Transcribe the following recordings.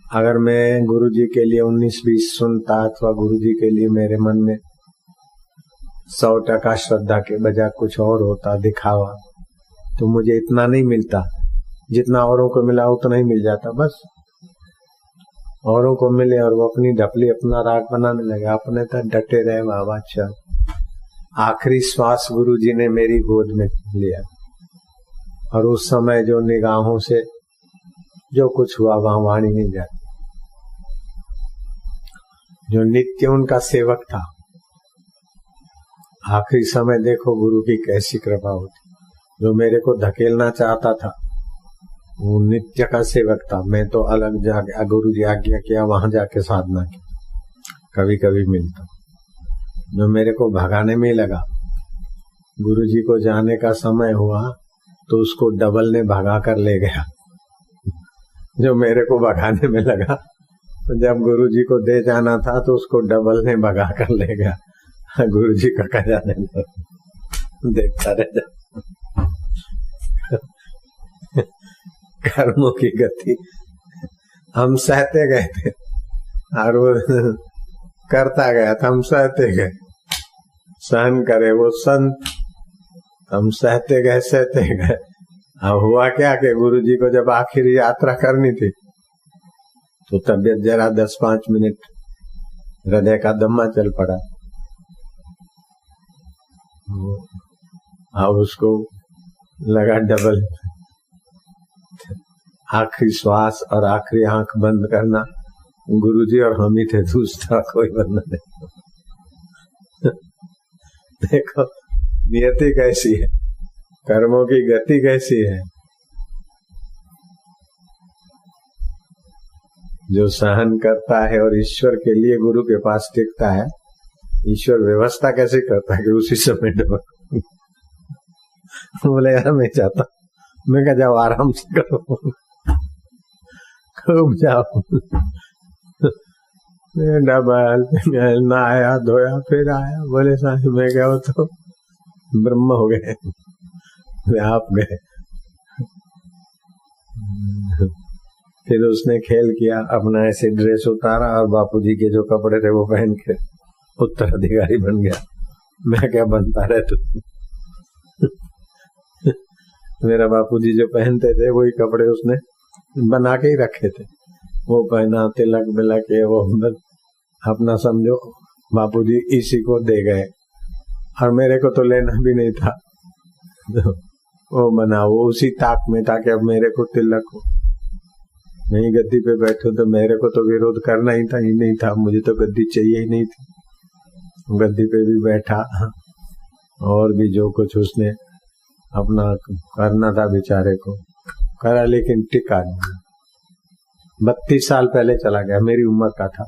अगर मैं गुरु जी के लिए 19-20 सुनता अथवा गुरु जी के लिए मेरे मन में 100% श्रद्धा के बजाय कुछ और होता दिखावा, तो मुझे इतना नहीं मिलता जितना औरों को मिला उतना ही मिल जाता। बस औरों को मिले और वो अपनी ढपली अपना राग बनाने लगे, अपने तो डटे रहे बाबा। चल आखिरी श्वास गुरु जी ने मेरी गोद में लिया और उस समय जो निगाहों से जो कुछ हुआ वहां वाणी नहीं जाती। जो नित्य उनका सेवक था, आखिरी समय देखो गुरु की कैसी कृपा होती। जो मेरे को धकेलना चाहता था वो नित्य का सेवक था, मैं तो अलग जाके गुरु जी आज्ञा किया वहां जाके साधना की, कभी कभी मिलता। जो मेरे को भगाने में लगा, गुरु जी को जाने का समय हुआ तो उसको डबल ने भगा कर ले गया। जो मेरे को भगाने में लगा, तो जब गुरु जी को दे जाना था तो उसको डबल ने भगा कर ले गया। गुरु जी का कह जाने देखता रह जा। कर्मों की गति हम सहते गए थे और वो करता गया था, हम सहते गए। सहन करे वो संत, हम सहते गए। अब हुआ क्या कि गुरु जी को जब आखिरी यात्रा करनी थी तो तबीयत जरा 10-5 मिनट हृदय का दम्मा चल पड़ा। अब उसको लगा डबल आखिरी श्वास और आखिरी आंख बंद करना, गुरुजी और हम ही थे, दूसरा कोई बंदा नहीं। देखो नियति कैसी है, कर्मों की गति कैसी है। जो सहन करता है और ईश्वर के लिए गुरु के पास टिकता है, ईश्वर व्यवस्था कैसे करता है कि उसी समय डबल। बोले यार मैं चाहता, मैं क्या जाओ आराम से करो, खूब जाओ। डबल नहाया धोया फिर आया। बोले साहब मैं क्या हो तो ब्रह्म हो गए, आप गए। फिर उसने खेल किया, अपना ऐसे ड्रेस उतारा और बापूजी के जो कपड़े थे वो पहन के उत्तराधिकारी बन गया। मैं क्या बनता रहे तू। मेरा बापूजी जो पहनते थे वही कपड़े उसने बना के ही रखे थे, वो पहना, तिलक बिलक ये वो, अपना समझो बापूजी इसी को दे गए और मेरे को तो लेना भी नहीं था। वो बना, वो उसी ताक में था कि अब मेरे को तिलक हो, नहीं गद्दी पे बैठो तो मेरे को तो विरोध करना ही था, ही नहीं था, मुझे तो गद्दी चाहिए ही नहीं थी। गद्दी पे भी बैठा और भी जो कुछ उसने अपना करना था बेचारे को करा, लेकिन टिका नहीं। 32 साल पहले चला गया, मेरी उम्र का था।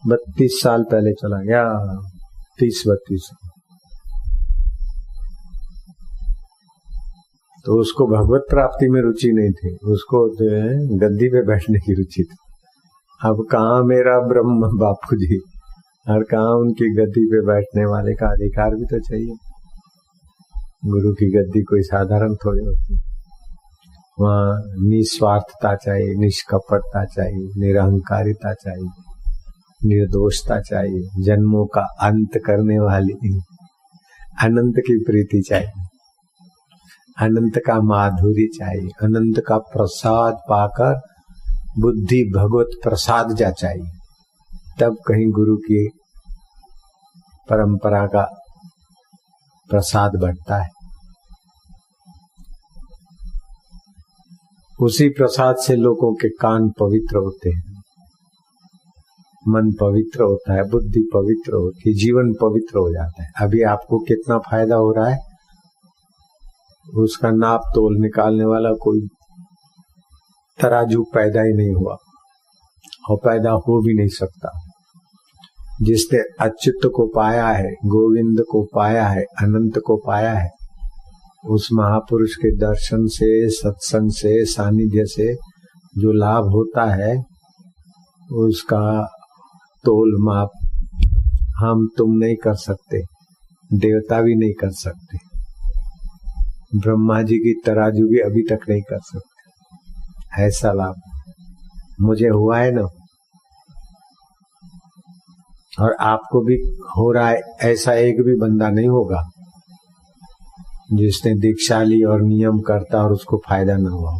32 साल पहले चला गया, 30-32। तो उसको भगवत प्राप्ति में रुचि नहीं थी, उसको गद्दी पे बैठने की रुचि थी। अब कहाँ मेरा ब्रह्म बापू जी और कहाँ उनकी गद्दी पे बैठने वाले का अधिकार भी तो चाहिए। गुरु की गद्दी कोई साधारण थोड़ी होती, वहाँ निस्वार्थता चाहिए, निष्कपटता चाहिए, निरहंकारिता चाहिए, निर्दोषता चाहिए, जन्मों का अंत करने वाली अनंत की प्रीति चाहिए, अनंत का माधुर्य चाहिए, अनंत का प्रसाद पाकर बुद्धि भगवत प्रसाद जा चाहिए, तब कहीं गुरु की परंपरा का प्रसाद बढ़ता है। उसी प्रसाद से लोगों के कान पवित्र होते हैं, मन पवित्र होता है, बुद्धि पवित्र होती है, जीवन पवित्र हो जाता है। अभी आपको कितना फायदा हो रहा है उसका नाप तोल निकालने वाला कोई तराजू पैदा ही नहीं हुआ और पैदा हो भी नहीं सकता। जिसने अच्युत को पाया है, गोविंद को पाया है, अनंत को पाया है, उस महापुरुष के दर्शन से, सत्संग से, सानिध्य से जो लाभ होता है उसका तोल माप हम तुम नहीं कर सकते, देवता भी नहीं कर सकते, ब्रह्मा जी की तराजू भी अभी तक नहीं कर सकते। ऐसा लाभ मुझे हुआ है ना, और आपको भी हो रहा है। ऐसा एक भी बंदा नहीं होगा जिसने दीक्षा ली और नियम करता और उसको फायदा न हुआ।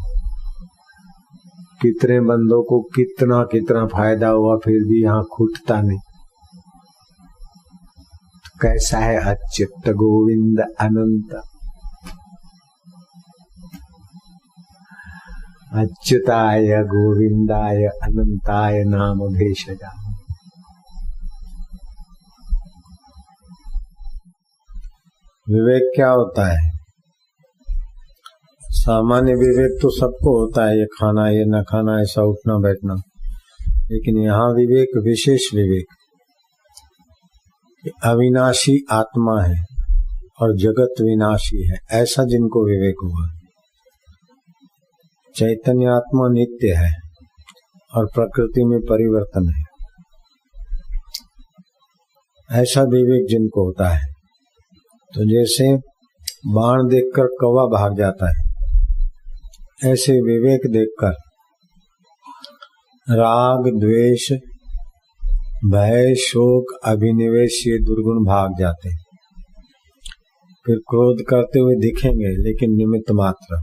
कितने बंदों को कितना कितना फायदा हुआ फिर भी यहाँ खूटता नहीं। कैसा है अच्युत गोविंद अनंत, अच्युताय गोविंदाय अनंताय नाम भेषजा। विवेक क्या होता है? सामान्य विवेक तो सबको होता है, ये खाना ये न खाना, ऐसा उठना बैठना। लेकिन यहाँ विवेक, विशेष विवेक, अविनाशी आत्मा है और जगत विनाशी है, ऐसा जिनको विवेक हुआ। चैतन्य आत्मा नित्य है और प्रकृति में परिवर्तन है, ऐसा विवेक जिनको होता है। तो जैसे बाण देखकर कौवा भाग जाता है, ऐसे विवेक देखकर राग द्वेष भय शोक अभिनिवेश ये दुर्गुण भाग जाते हैं। फिर क्रोध करते हुए दिखेंगे लेकिन निमित्त मात्र,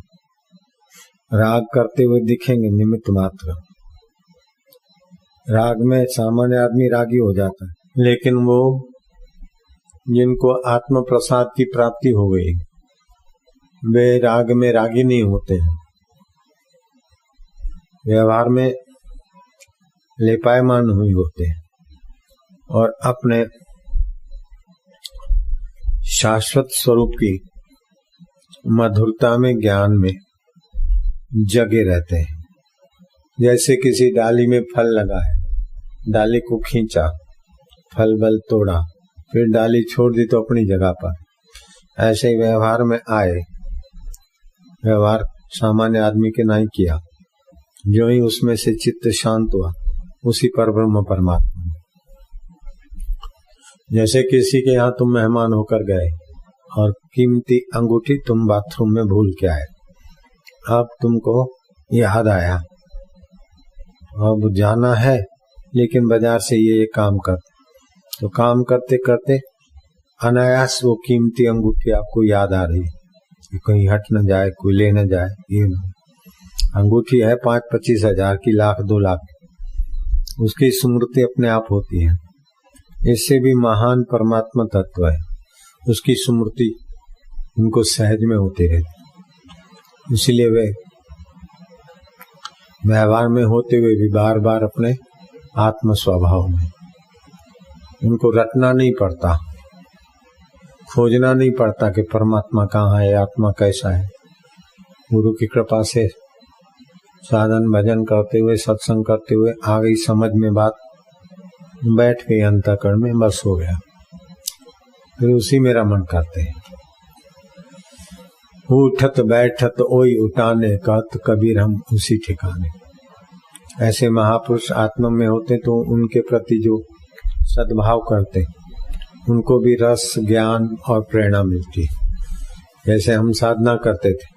राग करते हुए दिखेंगे निमित्त मात्र। राग में सामान्य आदमी रागी हो जाता है, लेकिन वो जिनको आत्म प्रसाद की प्राप्ति हो गई वे राग में रागी नहीं होते हैं, व्यवहार में लेपायमान हुए होते हैं और अपने शाश्वत स्वरूप की मधुरता में ज्ञान में जगे रहते हैं। जैसे किसी डाली में फल लगा है, डाली को खींचा, फल बल तोड़ा, फिर डाली छोड़ दी तो अपनी जगह पर, ऐसे ही व्यवहार में आए, व्यवहार सामान्य आदमी के नहीं किया, जो ही उसमें से चित्त शांत हुआ उसी पर ब्रह्म परमात्मा। जैसे किसी के यहाँ तुम मेहमान होकर गए और कीमती अंगूठी तुम बाथरूम में भूल के आए, अब तुमको याद आया, अब जाना है लेकिन बाजार से ये काम कर, तो काम करते करते अनायास वो कीमती अंगूठी आपको याद आ रही कि कहीं हट न जाए, कोई ले न जाए। ये अंगूठी है 5-25 हजार की, 1,00,000-2 लाख, उसकी स्मृति अपने आप होती है। इससे भी महान परमात्मा तत्व है, उसकी स्मृति उनको सहज में होती रहती, इसलिए वे व्यवहार में होते हुए भी बार बार अपने आत्म स्वभाव में, उनको रटना नहीं पड़ता, खोजना नहीं पड़ता कि परमात्मा कहाँ है, आत्मा कैसा है। गुरु की कृपा से साधन भजन करते हुए, सत्संग करते हुए आ गई समझ में बात, बैठ गई अंतःकरण में, बस हो गया। फिर उसी में रमण करते हैं। उठत बैठत ओई उठाने, कहत कबीर हम उसी ठिकाने। ऐसे महापुरुष आत्मा में होते तो उनके प्रति जो सद्भाव करते, उनको भी रस ज्ञान और प्रेरणा मिलती। जैसे हम साधना करते थे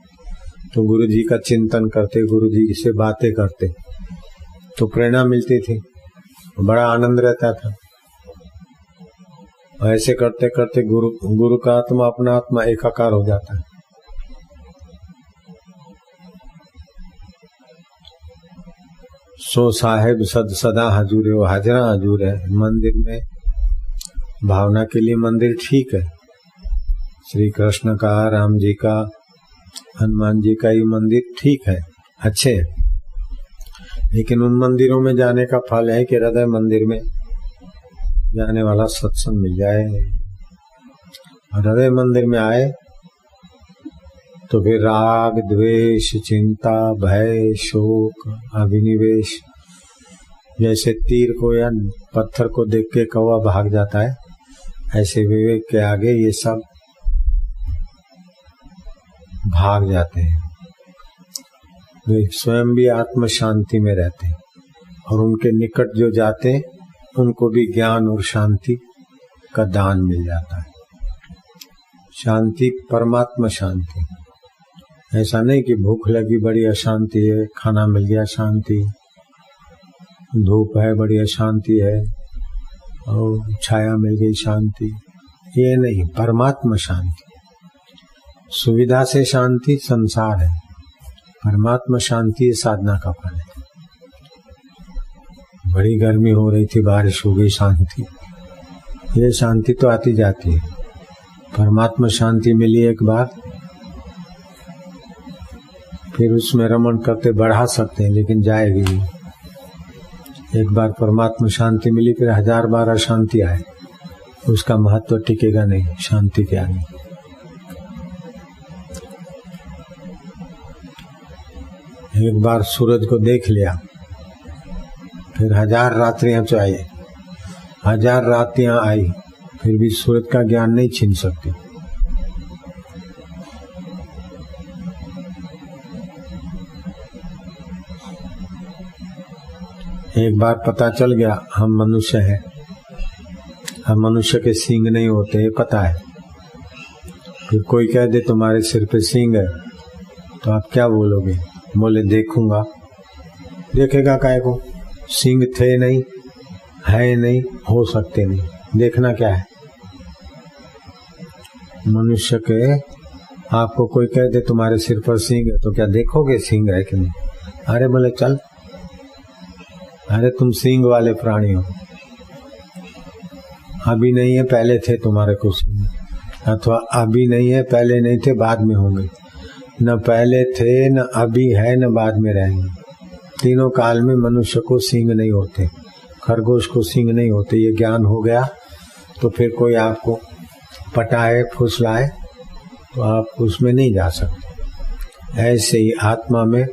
तो गुरु जी का चिंतन करते, गुरु जी से बातें करते तो प्रेरणा मिलती थी, बड़ा आनंद रहता था। ऐसे करते करते गुरु का आत्मा अपना आत्मा एकाकार हो जाता है। सो साहेब सदा हजूर है, वो हाजरा हजूर है। मंदिर में भावना के लिए मंदिर ठीक है, श्री कृष्ण का, राम जी का, हनुमान जी का ये मंदिर ठीक है, अच्छे है। लेकिन उन मंदिरों में जाने का फल है कि हृदय मंदिर में जाने वाला सत्संग मिल जाए, और हृदय मंदिर में आए तो फिर राग द्वेष चिंता भय शोक अभिनिवेश, जैसे तीर को या पत्थर को देख के कौवा भाग जाता है, ऐसे विवेक के आगे ये सब भाग जाते हैं। वे स्वयं भी आत्म शांति में रहते हैं और उनके निकट जो जाते हैं उनको भी ज्ञान और शांति का दान मिल जाता है। शांति परमात्मा शांति, ऐसा नहीं कि भूख लगी बड़ी अशांति है, खाना मिल गया शांति, धूप है बड़ी अशांति है और छाया मिल गई शांति। ये नहीं, परमात्मा शांति। सुविधा से शांति संसार है, परमात्मा शांति है साधना का फल है। बड़ी गर्मी हो रही थी, बारिश हो गई शांति, ये शांति तो आती जाती है। परमात्मा शांति मिली एक बार, फिर उसमें रमण करते बढ़ा सकते हैं, लेकिन जाएगी नहीं। एक बार परमात्मा शांति मिली, फिर 1000 बार अशांति आए, उसका महत्व टिकेगा नहीं शांति के आगे। एक बार सूरज को देख लिया, फिर 1000 रात्रियां चाहिए, 1000 रात्रियां आई, फिर भी सूरज का ज्ञान नहीं छीन सकती। एक बार पता चल गया हम मनुष्य हैं, हम मनुष्य के सींग नहीं होते, ये पता है। फिर कोई कह दे तुम्हारे सिर पे सींग है, तो आप क्या बोलोगे? बोले देखूंगा। देखेगा काहे को? सींग थे नहीं, है नहीं, हो सकते नहीं, देखना क्या है? मनुष्य के आपको कोई कह दे तुम्हारे सिर पर सींग है, तो क्या देखोगे सींग है कि नहीं? अरे बोले चल, अरे तुम सींग वाले प्राणी हो, अभी नहीं है पहले थे तुम्हारे को सींग, अथवा अभी नहीं है पहले नहीं थे बाद में होंगे। न पहले थे, न अभी है, न बाद में रहेंगे। तीनों काल में मनुष्य को सींग नहीं होते, खरगोश को सींग नहीं होते। ये ज्ञान हो गया तो फिर कोई आपको पटाए फुसलाए तो आप उसमें नहीं जा सकते। ऐसे ही आत्मा में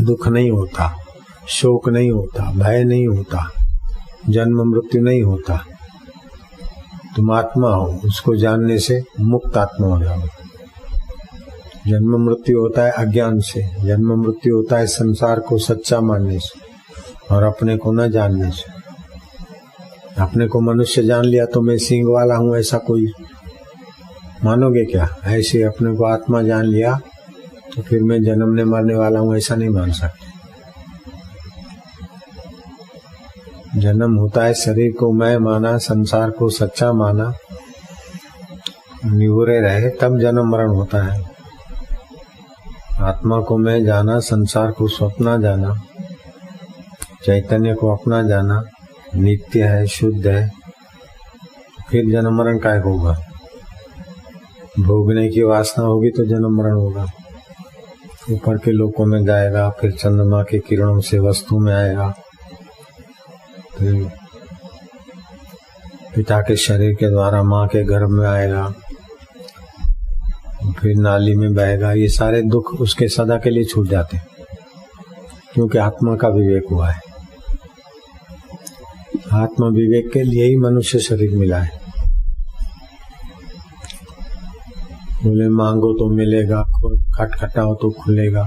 दुख नहीं होता, शोक नहीं होता, भय नहीं होता, जन्म मृत्यु नहीं होता। तुम आत्मा हो, उसको जानने से मुक्त आत्मा हो जाओ। जन्म मृत्यु होता है अज्ञान से, जन्म मृत्यु होता है संसार को सच्चा मानने से और अपने को न जानने से। अपने को मनुष्य जान लिया तो मैं सींग वाला हूं, ऐसा कोई मानोगे क्या? ऐसे अपने को आत्मा जान लिया तो फिर मैं जन्मने मरने वाला हूं, ऐसा नहीं मान सकते। जन्म होता है शरीर को मैं माना, संसार को सच्चा माना, निहुरे रहे, तब जन्म मरण होता है। आत्मा को मैं जाना, संसार को स्वप्न जाना, चैतन्य को अपना जाना, नित्य है, शुद्ध है, फिर जन्म मरण काय होगा? भोगने की वासना होगी तो जन्म मरण होगा। ऊपर के लोकों में जाएगा, फिर चंद्रमा के किरणों से वस्तु में आएगा, फिर पिता के शरीर के द्वारा माँ के गर्भ में आएगा, फिर नाली में बहेगा। ये सारे दुख उसके सदा के लिए छूट जाते हैं, क्योंकि आत्मा का विवेक हुआ है। आत्मा विवेक के लिए ही मनुष्य शरीर मिला है। बोले मांगो तो मिलेगा, खटखटाओ तो खुलेगा।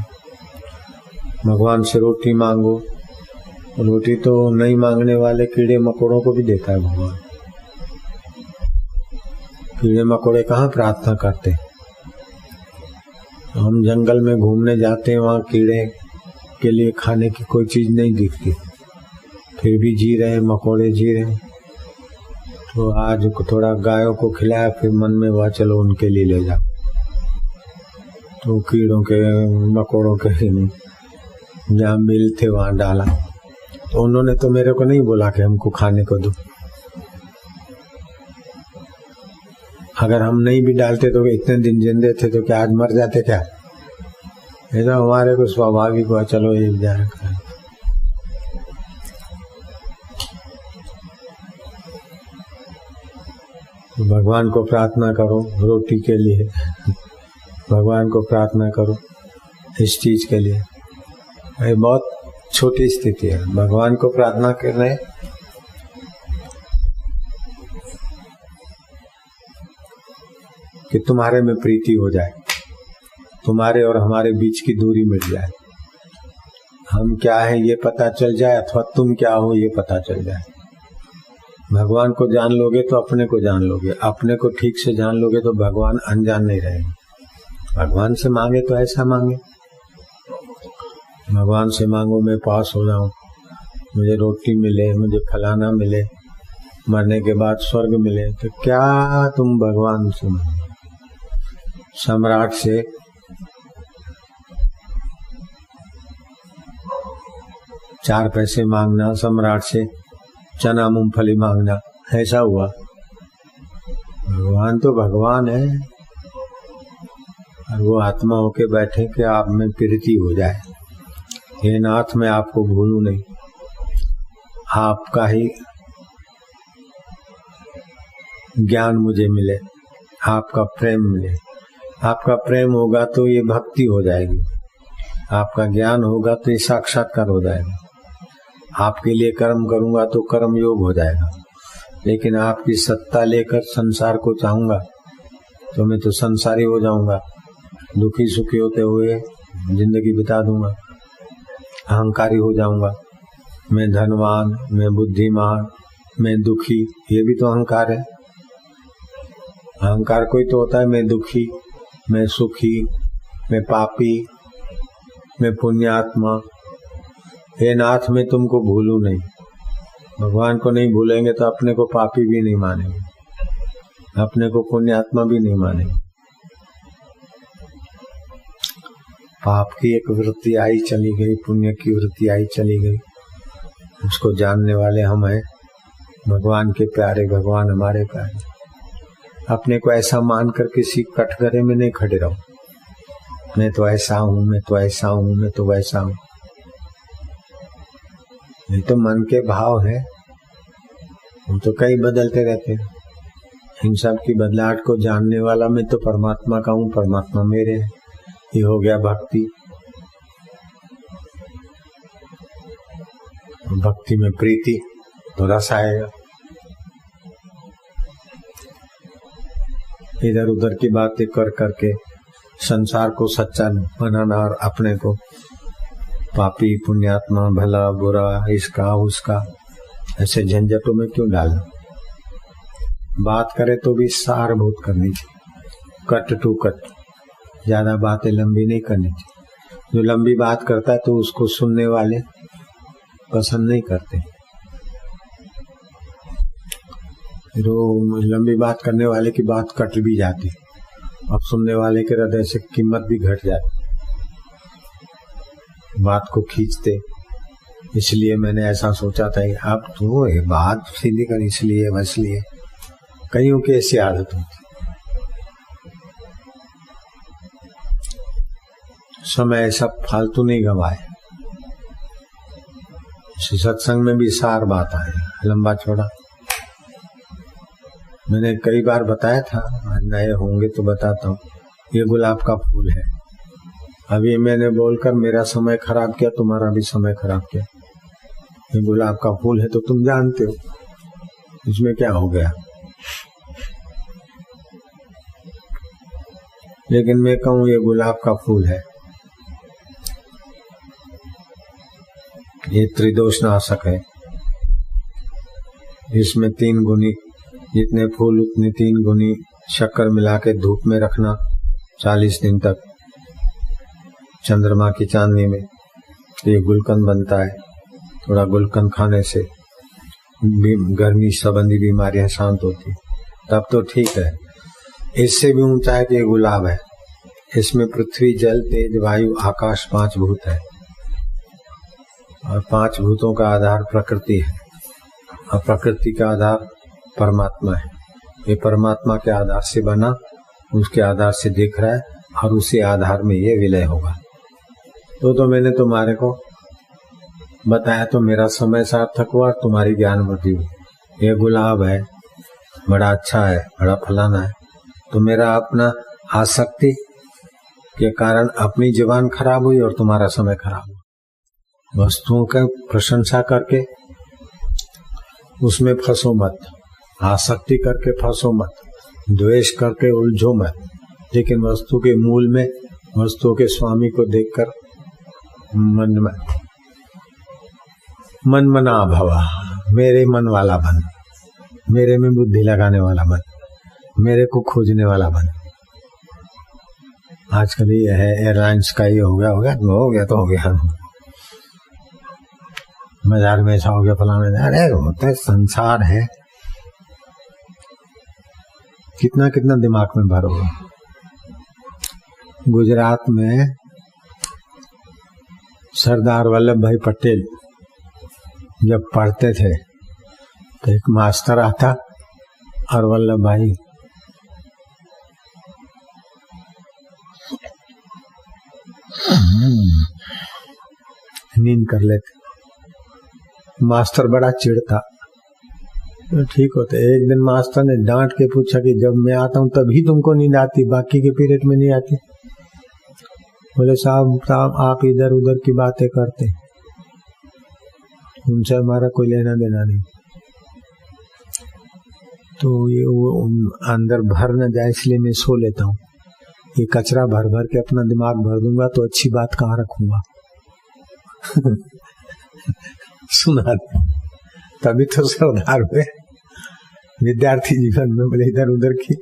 भगवान से रोटी मांगो, रोटी तो नहीं मांगने वाले कीड़े मकोड़ों को भी देता है भगवान। कीड़े मकोड़े कहाँ प्रार्थना करते? हम जंगल में घूमने जाते हैं, वहाँ कीड़े के लिए खाने की कोई चीज नहीं दिखती, फिर भी जी रहे, मकोड़े जी रहे। तो आज थोड़ा गायों को खिलाया, फिर मन में हुआ चलो उनके लिए ले जाओ। तो कीड़ों के मकोड़ों के जहाँ मिल थे वहां डाला, तो उन्होंने तो मेरे को नहीं बोला कि हमको खाने को दो। अगर हम नहीं भी डालते तो इतने दिन जिंदे थे तो क्या आज मर जाते क्या? ऐसा हमारे को स्वाभाविक हुआ, चलो ये जाए। भगवान को प्रार्थना करो रोटी के लिए, भगवान को प्रार्थना करो इस चीज के लिए। ये बहुत छोटी स्थिति है। भगवान को प्रार्थना करना है कि तुम्हारे में प्रीति हो जाए, तुम्हारे और हमारे बीच की दूरी मिट जाए, हम क्या है ये पता चल जाए, अथवा तुम क्या हो ये पता चल जाए। भगवान को जान लोगे तो अपने को जान लोगे, अपने को ठीक से जान लोगे तो भगवान अनजान नहीं रहेंगे। भगवान से मांगे तो ऐसा मांगे, भगवान से मांगो मैं पास हो जाऊं, मुझे रोटी मिले, मुझे फलाना मिले, मरने के बाद स्वर्ग मिले। तो क्या तुम भगवान से मांगो? सम्राट से चार पैसे मांगना, सम्राट से चना मूंगफली मांगना, ऐसा हुआ? भगवान तो भगवान है, और वो आत्मा होके बैठे कि आप में प्रीति हो जाए। हे नाथ, मैं आपको भूलूं नहीं, आपका ही ज्ञान मुझे मिले, आपका प्रेम मिले। आपका प्रेम होगा तो ये भक्ति हो जाएगी, आपका ज्ञान होगा तो ये साक्षात्कार हो जाएगा। आपके लिए कर्म करूंगा तो कर्म योग हो जाएगा, लेकिन आपकी सत्ता लेकर संसार को चाहूंगा तो मैं तो संसारी हो जाऊंगा, दुखी सुखी होते हुए जिंदगी बिता दूंगा, अहंकारी हो जाऊंगा। मैं धनवान, मैं बुद्धिमान, मैं दुखी, ये भी तो अहंकार है। अहंकार कोई तो होता है मैं दुखी, मैं सुखी, मैं पापी, मैं पुण्यात्मा। हे नाथ, मैं तुमको भूलूं नहीं। भगवान को नहीं भूलेंगे तो अपने को पापी भी नहीं मानेंगे, अपने को पुण्यात्मा भी नहीं मानेंगे। पाप की एक वृत्ति आई चली गई, पुण्य की वृत्ति आई चली गई, उसको जानने वाले हम हैं। भगवान के प्यारे, भगवान हमारे प्यारे। अपने को ऐसा मानकर किसी कटघरे में नहीं खड़े रहो, मैं तो ऐसा हूं, मैं तो ऐसा हूं, मैं तो वैसा हूं। ये तो मन के भाव है, हम तो कई बदलते रहते हैं। इन सब की बदलाहट को जानने वाला मैं तो परमात्मा का हूँ, परमात्मा मेरे है। ये हो गया भक्ति। भक्ति में प्रीति तो रस आएगा। इधर उधर की बातें कर करके संसार को सच्चा बनाना और अपने को पापी पुण्यात्मा, भला बुरा, इसका उसका, ऐसे झंझटों में क्यों डालना? बात करे तो भी सारभूत करनी चाहिए, कट टू कट। ज्यादा बातें लंबी नहीं करनी चाहिए। जो लंबी बात करता है तो उसको सुनने वाले पसंद नहीं करते। फिर वो लंबी बात करने वाले की बात कट भी जाती, अब सुनने वाले के हृदय से कीमत भी घट जाती, बात को खींचते। इसलिए मैंने ऐसा सोचा था, अब तो ये बात सीधी कर, इसलिए बस लिए। कईयों की ऐसी आदत होती। समय सब फालतू नहीं गवाए। सत्संग में भी सार बात आए, लंबा चौड़ा। मैंने कई बार बताया था, नए होंगे तो बताता हूँ। ये गुलाब का फूल है। अभी मैंने बोलकर मेरा समय खराब किया, तुम्हारा भी समय खराब किया। ये गुलाब का फूल है तो तुम जानते हो, इसमें क्या हो गया। लेकिन मैं कहूँ ये गुलाब का फूल है, ये त्रिदोष नाशक है। इसमें 3 गुनी, जितने फूल उतनी 3 गुनी शक्कर मिला के धूप में रखना 40 दिन तक, चंद्रमा की चांदनी में, तो ये गुलकंद बनता है। थोड़ा गुलकंद खाने से गर्मी संबंधी बीमारियां शांत होती, तब तो ठीक है। इससे भी ऊंचा है कि ये गुलाब है। इसमें पृथ्वी, जल, तेज, वायु, आकाश 5 भूत है, और 5 भूतों का आधार प्रकृति है, और प्रकृति का आधार परमात्मा है। ये परमात्मा के आधार से बना, उसके आधार से दिख रहा है, और उसी आधार में ये विलय होगा। तो मैंने तुम्हारे को बताया तो मेरा समय सार्थक हुआ, तुम्हारी ज्ञान वृद्धि हुई। ये गुलाब है, बड़ा अच्छा है, बड़ा फलाना है, तो मेरा अपना आसक्ति के कारण अपनी जीवन खराब हुई और तुम्हारा समय खराब हुआ। वस्तुओं का प्रशंसा करके उसमें फंसो मत, आसक्ति करके फंसो मत, द्वेष करके उलझो मत, लेकिन वस्तु के मूल में, वस्तु के स्वामी को देखकर मन मना भवा, मेरे मन वाला बन, मेरे में बुद्धि लगाने वाला बन, मेरे को खोजने वाला बन। आजकल ये है एयरलाइंस का, ये हो गया तो हो गया, बाजार में ऐसा हो गया फलाना। अरे होता है, संसार है, कितना कितना दिमाग में भरोगे। गुजरात में सरदार वल्लभ भाई पटेल जब पढ़ते थे तो एक मास्टर आता और वल्लभ भाई नींद कर लेते। मास्टर बड़ा चिढ़ता, तो ठीक होते। एक दिन मास्टर ने डांट के पूछा कि जब मैं आता हूँ तभी तुमको नींद आती, बाकी के पीरियड में नहीं आती? बोले साहब आप इधर उधर की बातें करते, उनसे हमारा कोई लेना देना नहीं। तो ये वो अंदर भर न जाए इसलिए मैं सो लेता हूँ। ये कचरा भर भर के अपना दिमाग भर दूंगा तो अच्छी बात कहाँ रखूंगा। सुना तभी तो सरदार हुए विद्यार्थी जीवन में। बोले इधर उधर की,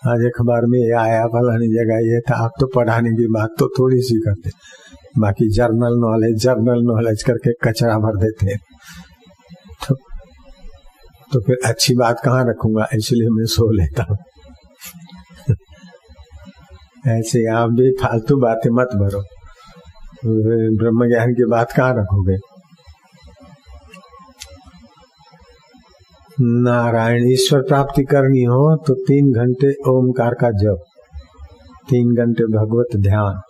आज अखबार में ये आया, फलानी जगह ये था। आप तो पढ़ाने की बात तो थोड़ी सी करते, बाकी जर्नल नॉलेज करके कचरा भर देते। तो फिर अच्छी बात कहाँ रखूंगा, इसलिए मैं सो लेता हूँ। ऐसे आप भी फालतू बातें मत भरो, ब्रह्म ज्ञान की बात कहाँ रखोगे। नारायण ईश्वर प्राप्ति करनी हो तो 3 घंटे ओमकार का जप, 3 घंटे भगवत ध्यान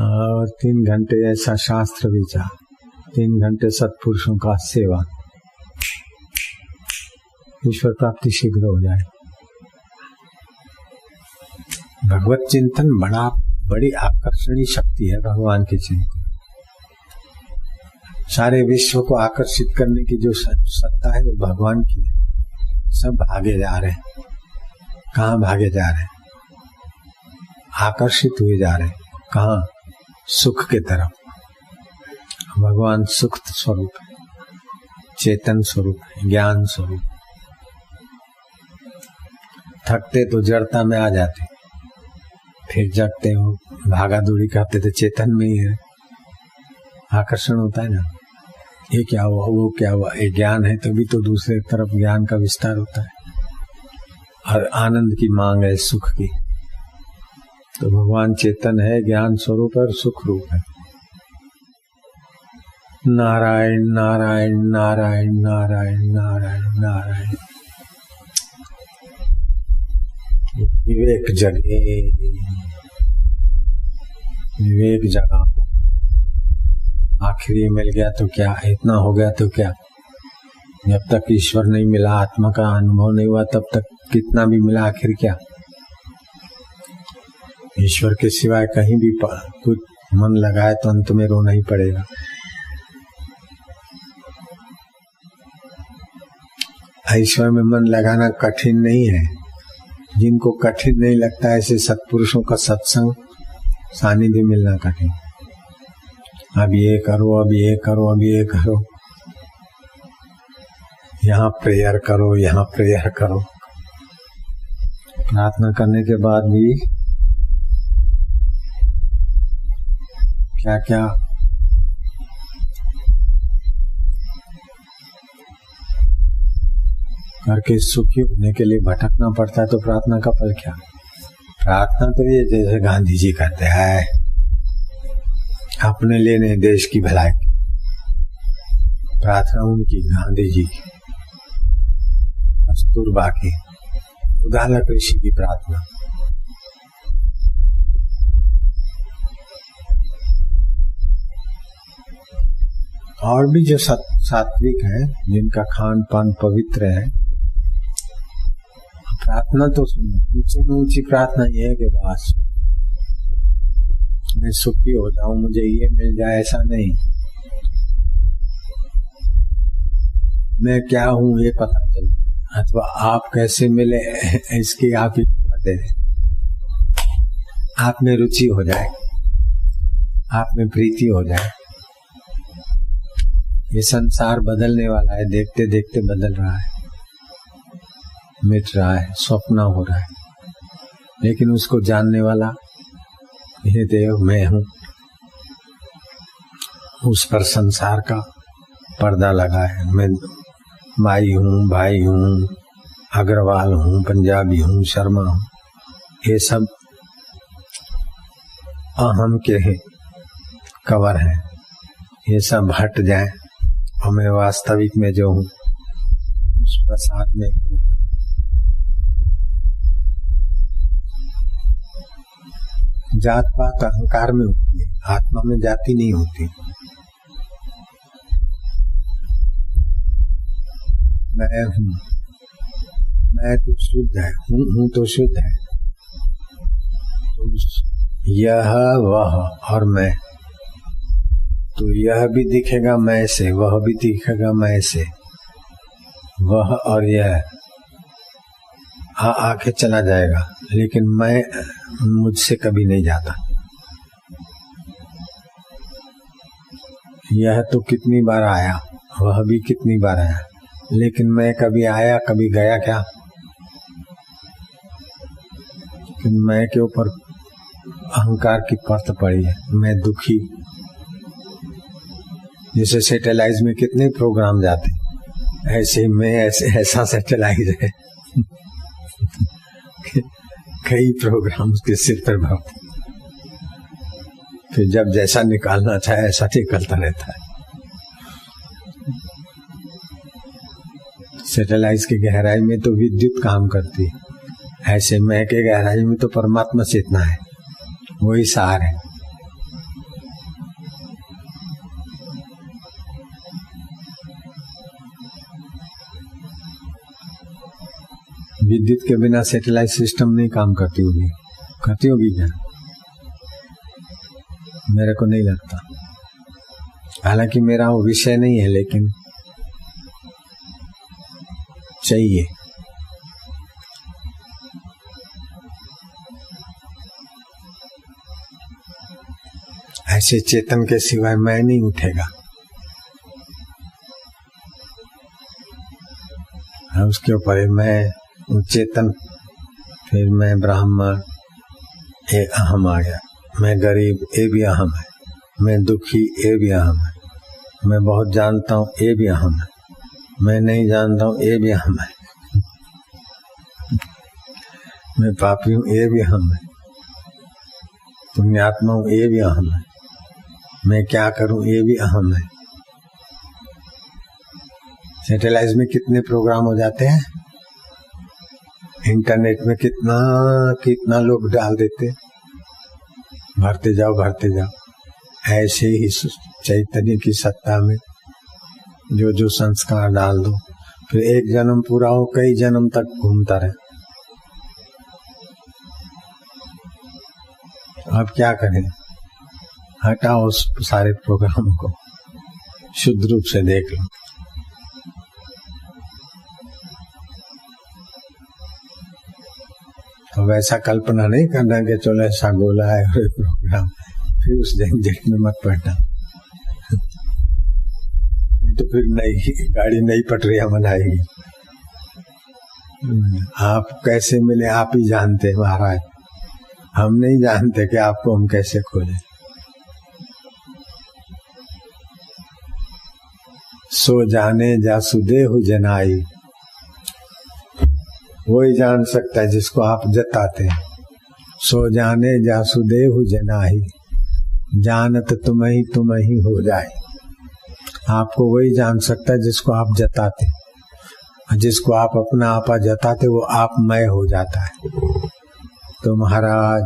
और 3 घंटे ऐसा शास्त्र विचार, 3 घंटे सत्पुरुषों का सेवा। ईश्वर प्राप्ति शीघ्र हो जाए। भगवत चिंतन बड़ी आकर्षणीय शक्ति है। भगवान की चिंतन सारे विश्व को आकर्षित करने की जो सत्ता है वो भगवान की है। सब भागे जा रहे हैं। कहाँ भागे जा रहे हैं? आकर्षित हुए जा रहे हैं। कहाँ? सुख के तरफ। भगवान सुख स्वरूप है, चेतन स्वरूप है, ज्ञान स्वरूप। थकते तो जड़ता में आ जाते, फिर जगते हो, भागा दौड़ी करते तो चेतन में ही है। आकर्षण होता है ना, ये क्या हुआ, वो क्या हुआ। ये ज्ञान है तभी तो दूसरे तरफ ज्ञान का विस्तार होता है और आनंद की मांग है, सुख की। तो भगवान चेतन है, ज्ञान स्वरूप और सुख रूप है। नारायण नारायण नारायण नारायण नारायण नारायण। विवेक जगे, विवेक जगा। आखिर ये मिल गया तो क्या, इतना हो गया तो क्या। जब तक ईश्वर नहीं मिला, आत्मा का अनुभव नहीं हुआ, तब तक कितना भी मिला आखिर क्या। ईश्वर के सिवाय कहीं भी कुछ मन लगाए तो अंत में रोना ही पड़ेगा। ईश्वर में मन लगाना कठिन नहीं है। जिनको कठिन नहीं लगता, ऐसे सत्पुरुषों का सत्संग सानिध्य मिलना कठिन। अब ये करो, अब ये करो, अब ये करो, यहाँ प्रेयर करो, यहाँ प्रेयर करो। प्रार्थना करने के बाद भी क्या क्या करके सुखी होने के लिए भटकना पड़ता है। तो प्रार्थना का फल क्या? प्रार्थना तो ये जैसे गांधी जी कहते हैं, अपने लिए नहीं, देश की भलाई। प्रार्थना उनकी, गांधी जी की, कस्तूरबा की, उदालक ऋषि की प्रार्थना। और भी जो सात्विक है, जिनका खान पान पवित्र है, प्रार्थना तो सुनो। ऊंची में ऊंची प्रार्थना ये है कि बस मैं सुखी हो जाऊं, मुझे ये मिल जाए, ऐसा नहीं। मैं क्या हूं ये पता चले, अथवा आप कैसे मिले इसकी आप ही दे दे। आप में रुचि हो जाए, आप में प्रीति हो जाए। ये संसार बदलने वाला है, देखते देखते बदल रहा है, मिट रहा है, स्वप्न हो रहा है। लेकिन उसको जानने वाला ये देव मैं हूँ। उस पर संसार का पर्दा लगा है। मैं माई हूँ, भाई हूँ, अग्रवाल हूँ, पंजाबी हूँ, शर्मा हूँ, ये सब अहम के हैं, कवर हैं। ये सब हट जाए और मैं वास्तविक में जो हूँ उस प्रसाद में जात पात अहंकार में होती है, आत्मा में जाति नहीं होती। मैं हूँ, मैं तो शुद्ध है, हूँ तो शुद्ध है। तो यह वह और मैं, तो यह भी दिखेगा मैं से, वह भी दिखेगा मैं से। वह और यह आके चला जाएगा, लेकिन मैं मुझसे कभी नहीं जाता। यह तो कितनी बार आया, वह भी कितनी बार आया, लेकिन मैं कभी आया कभी गया क्या? लेकिन मैं के ऊपर अहंकार की परत पड़ी है। मैं दुखी, जैसे सैटेलाइट में कितने प्रोग्राम जाते, ऐसे मैं ऐसा सैटेलाइट है कई प्रोग्राम उसके सिर पर भरते, फिर जब जैसा निकालना चाहे ऐसा निकलता रहता है। सैटेलाइट की गहराई में तो विद्युत काम करती है, ऐसे मैं के गहराई में तो परमात्मा चेतना है, वही सार है। विद्युत के बिना सैटेलाइट सिस्टम नहीं काम करती होगी, करती होगी क्या? मेरे को नहीं लगता। हालांकि मेरा वो विषय नहीं है, लेकिन चाहिए। ऐसे चेतन के सिवाय मैं नहीं उठेगा। उसके ऊपर मैं चेतन, फिर मैं ब्राह्मण, ये अहम आ गया। मैं गरीब, ये भी अहम है। मैं दुखी, ये भी अहम है। मैं बहुत जानता हूँ, ये भी अहम है। मैं नहीं जानता हूँ, ये भी अहम है। मैं पापी हूँ, ये भी अहम है। पुण्यात्मा हूँ, ये भी अहम है। मैं क्या करूँ, ये भी अहम है। सैटेलाइट में कितने प्रोग्राम हो जाते हैं, इंटरनेट में कितना लोग डाल देते, भरते जाओ। ऐसे ही चैतन्य की सत्ता में जो संस्कार डाल दो, फिर एक जन्म पूरा हो, कई जन्म तक घूमता रहे। अब क्या करें? हटाओ उस सारे प्रोग्रामों को, शुद्ध रूप से देख लो। तो वैसा कल्पना नहीं करना कि चलो ऐसा गोला है और प्रोग्राम, फिर उस झंझट में मत पड़ना। तो फिर नई गाड़ी नई पटरियां बनाएगी। आप कैसे मिले आप ही जानते हैं महाराज, हम नहीं जानते कि आपको हम कैसे खोजें। सो जाने जासुदेव जनाई, वही जान सकता है जिसको आप जताते हैं। सो जाने जासुदेव जनाई, जानत तुम ही हो जाए। आपको वही जान सकता है जिसको आप जताते, जिसको आप अपना आपा जताते वो आप मय हो जाता है। तो महाराज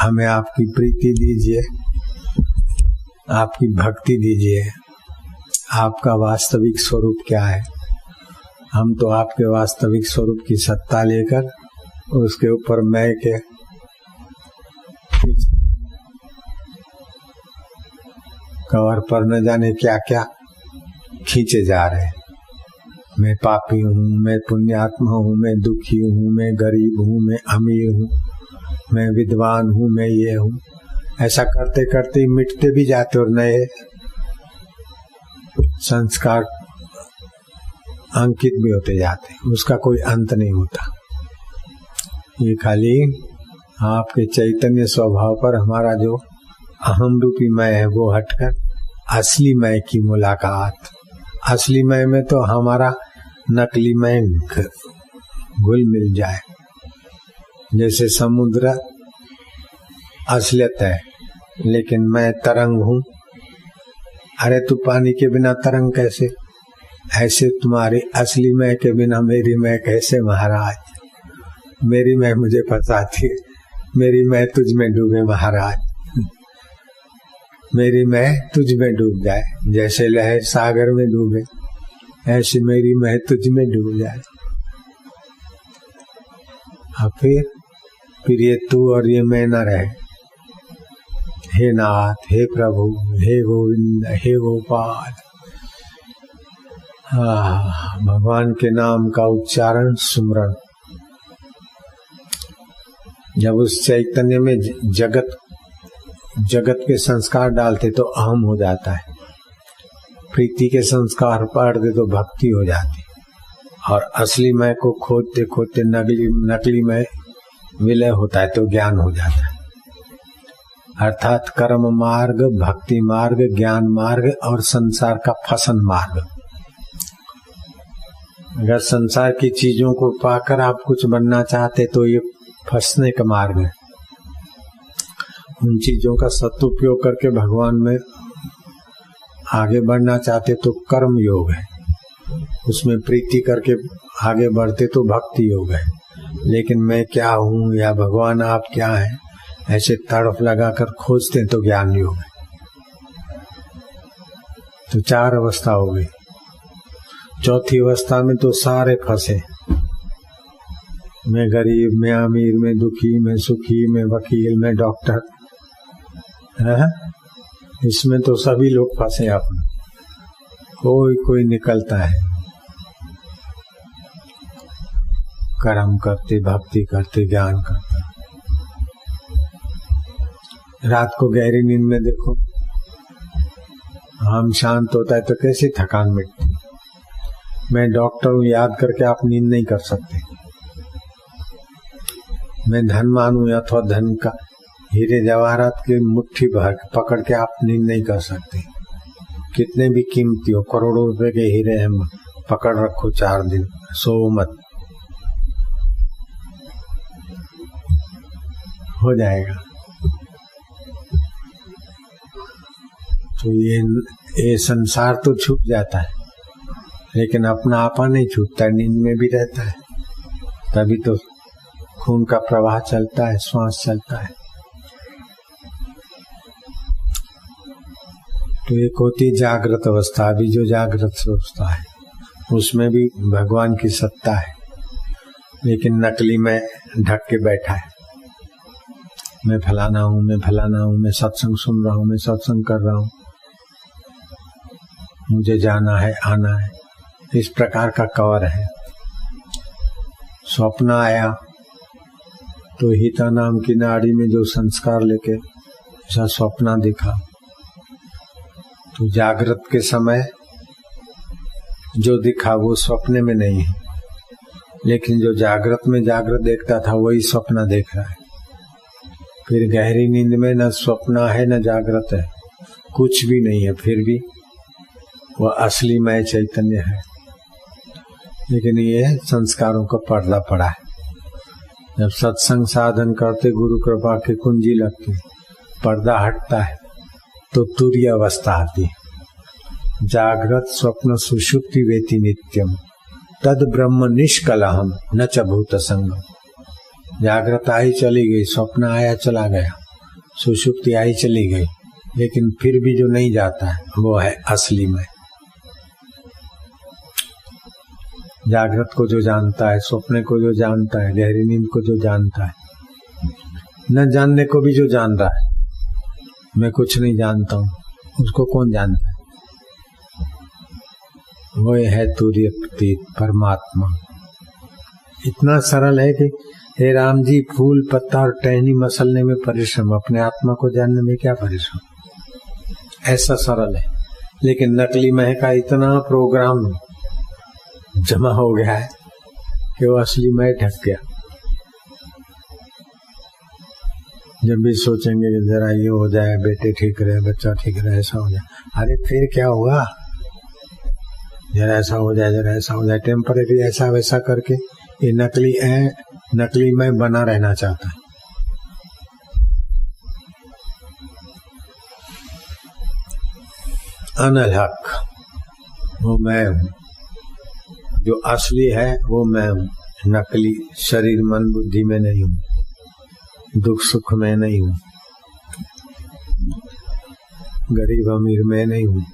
हमें आपकी प्रीति दीजिए, आपकी भक्ति दीजिए। आपका वास्तविक स्वरूप क्या है? हम तो आपके वास्तविक स्वरूप की सत्ता लेकर उसके ऊपर मैं के कवर पर न जाने क्या क्या खींचे जा रहे हैं। मैं पापी हूँ, मैं पुण्यात्मा हूँ, मैं दुखी हूँ, मैं गरीब हूँ, मैं अमीर हूँ, मैं विद्वान हूँ, मैं ये हूँ। ऐसा करते करते मिटते भी जाते और नए संस्कार अंकित भी होते जाते, उसका कोई अंत नहीं होता। ये खाली आपके चैतन्य स्वभाव पर हमारा जो अहम रूपी मैं है वो हटकर असली मैं की मुलाकात। असली मैं में तो हमारा नकली मैं घुल मिल जाए। जैसे समुद्र असलियत है लेकिन मैं तरंग हूँ। अरे तू पानी के बिना तरंग कैसे? ऐसे तुम्हारी असली मैं के बिना मेरी मैं कैसे महाराज? मेरी मैं मुझे फंसाती है, मेरी मैं तुझ में डूबे महाराज। मेरी मैं तुझ में डूब जाए, जैसे लहर सागर में डूबे ऐसे मेरी मैं तुझ में डूब जाए। और फिर ये तू और ये मैं न रहे। हे नाथ, हे प्रभु, हे गोविंद, हे गोपाल। भगवान के नाम का उच्चारण, सुमरण। जब उस चैतन्य में जगत के संस्कार डालते तो अहम हो जाता है, प्रीति के संस्कार पढ़ते तो भक्ति हो जाती, और असली मैं को खोजते खोजते नकली मैं विलय होता है तो ज्ञान हो जाता है। अर्थात कर्म मार्ग, भक्ति मार्ग, ज्ञान मार्ग और संसार का फसन मार्ग। अगर संसार की चीजों को पाकर आप कुछ बनना चाहते तो ये फंसने का मार्ग है। उन चीजों का सदुपयोग करके भगवान में आगे बढ़ना चाहते तो कर्म योग है, उसमें प्रीति करके आगे बढ़ते तो भक्ति योग है। लेकिन मैं क्या हूँ या भगवान आप क्या हैं ऐसे तड़फ लगाकर खोजते तो ज्ञान योग है। तो 4 अवस्था हो गई। चौथी अवस्था में तो सारे फंसे, मैं गरीब, मैं अमीर, मैं दुखी, मैं सुखी, मैं वकील, मैं डॉक्टर। इसमें तो सभी लोग फंसे अपने, कोई निकलता है। कर्म करते, भक्ति करते, ज्ञान करते। रात को गहरी नींद में देखो, हम शांत होता है तो कैसी थकान मिटती। मैं डॉक्टर हूँ, याद करके आप नींद नहीं कर सकते। मैं धनवान हूँ अथवा धन का हीरे जवाहरात की मुट्ठी भर पकड़ के आप नींद नहीं कर सकते। कितने भी कीमती हो, करोड़ों रुपए के हीरे हैं, पकड़ रखो 4 दिन, सो मत, हो जाएगा। तो ये संसार तो छूट जाता है लेकिन अपना आपा नहीं छूटता, नींद में भी रहता है। तभी तो खून का प्रवाह चलता है, श्वास चलता है। तो एक होती जागृत अवस्था। अभी जो जागृत अवस्था है उसमें भी भगवान की सत्ता है, लेकिन नकली में ढक के बैठा है। मैं फलाना हूँ, मैं फलाना हूँ, मैं सत्संग सुन रहा हूँ, मैं सत्संग कर रहा हूँ, मुझे जाना है, आना है। इस प्रकार का कवर है। स्वप्न आया तो हिता नाम की नाड़ी में जो संस्कार लेके ऐसा स्वप्न दिखा, तो जागृत के समय जो दिखा वो स्वप्न में नहीं है, लेकिन जो जागृत में जागृत देखता था वही स्वप्न देख रहा है। फिर गहरी नींद में न स्वप्न है न जागृत है, कुछ भी नहीं है, फिर भी वह असली मैं चैतन्य है। लेकिन ये संस्कारों का पर्दा पड़ा है। जब सत्संग साधन करते, गुरु कृपा की कुंजी लगती, पर्दा हटता है तो तुरीय अवस्था आती है। जागृत स्वप्न सुषुप्ति वेति नित्यम तद ब्रह्म निष्कलहम न च भूत संगम। जागृत आई चली गई, स्वप्न आया चला गया, सुषुप्ति आई चली गई, लेकिन फिर भी जो नहीं जाता है वो है असली में। जागृत को जो जानता है, स्वप्न को जो जानता है, गहरी नींद को जो जानता है, न जानने को भी जो जान रहा है, मैं कुछ नहीं जानता हूँ, उसको कौन जानता है? वो है तुरीय परमात्मा। इतना सरल है कि हे राम जी, फूल पत्ता और टहनी मसलने में परिश्रम, अपने आत्मा को जानने में क्या परिश्रम? ऐसा सरल है। लेकिन नकली मैं का इतना प्रोग्राम जमा हो गया है कि वो असली मैं ढक गया। जब भी सोचेंगे कि जरा ये हो जाए, बेटे ठीक रहे, बच्चा ठीक रहे, ऐसा हो जाए, अरे फिर क्या होगा, जरा ऐसा हो जाए, जरा ऐसा हो जाए, टेम्परेरी ऐसा वैसा करके ये नकली मैं बना रहना चाहता है। अनल हक वो मैं हूँ, जो असली है वो मैं हूँ, नकली शरीर मन बुद्धि में नहीं हूँ, दुख सुख में नहीं हूँ, गरीब अमीर में नहीं हूँ।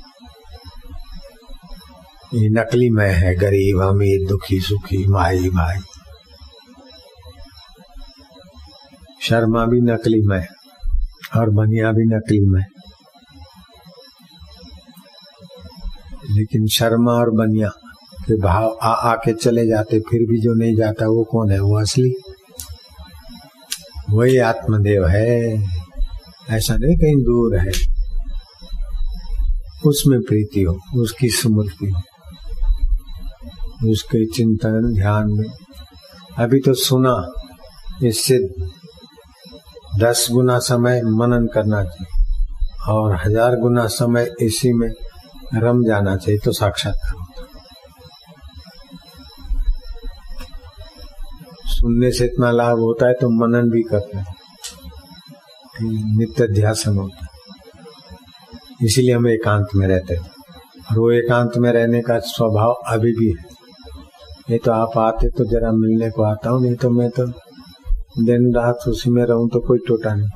ये नकली मैं है, गरीब अमीर दुखी सुखी माई भाई। शर्मा भी नकली मैं और बनिया भी नकली मैं। लेकिन शर्मा और बनिया के भाव आके चले जाते, फिर भी जो नहीं जाता वो कौन है? वो असली, वही आत्मदेव है। ऐसा नहीं कहीं दूर है, उसमें प्रीति हो, उसकी स्मृति हो, उसके चिंतन ध्यान में। अभी तो सुना, इससे 10 गुना समय मनन करना चाहिए और 1000 गुना समय इसी में रम जाना चाहिए, तो साक्षात्कार होता। सुनने से इतना लाभ होता है तो मनन भी करते हैं, नित्य ध्यान होता है। इसीलिए हम एकांत में रहते हैं और वो एकांत में रहने का स्वभाव अभी भी है। ये तो आप आते तो जरा मिलने को आता हूँ, नहीं तो मैं तो दिन रात उसी में रहूं तो कोई टोटा नहीं।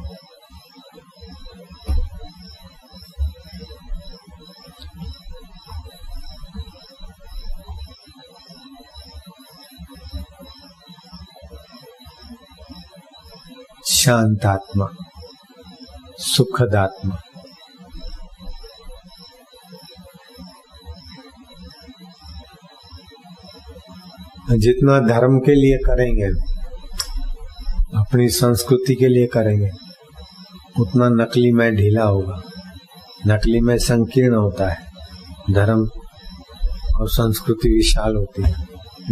शांतात्मा, सुखदात्मा। जितना धर्म के लिए करेंगे, अपनी संस्कृति के लिए करेंगे, उतना नकली में ढीला होगा। नकली में संकीर्ण होता है, धर्म और संस्कृति विशाल होती है।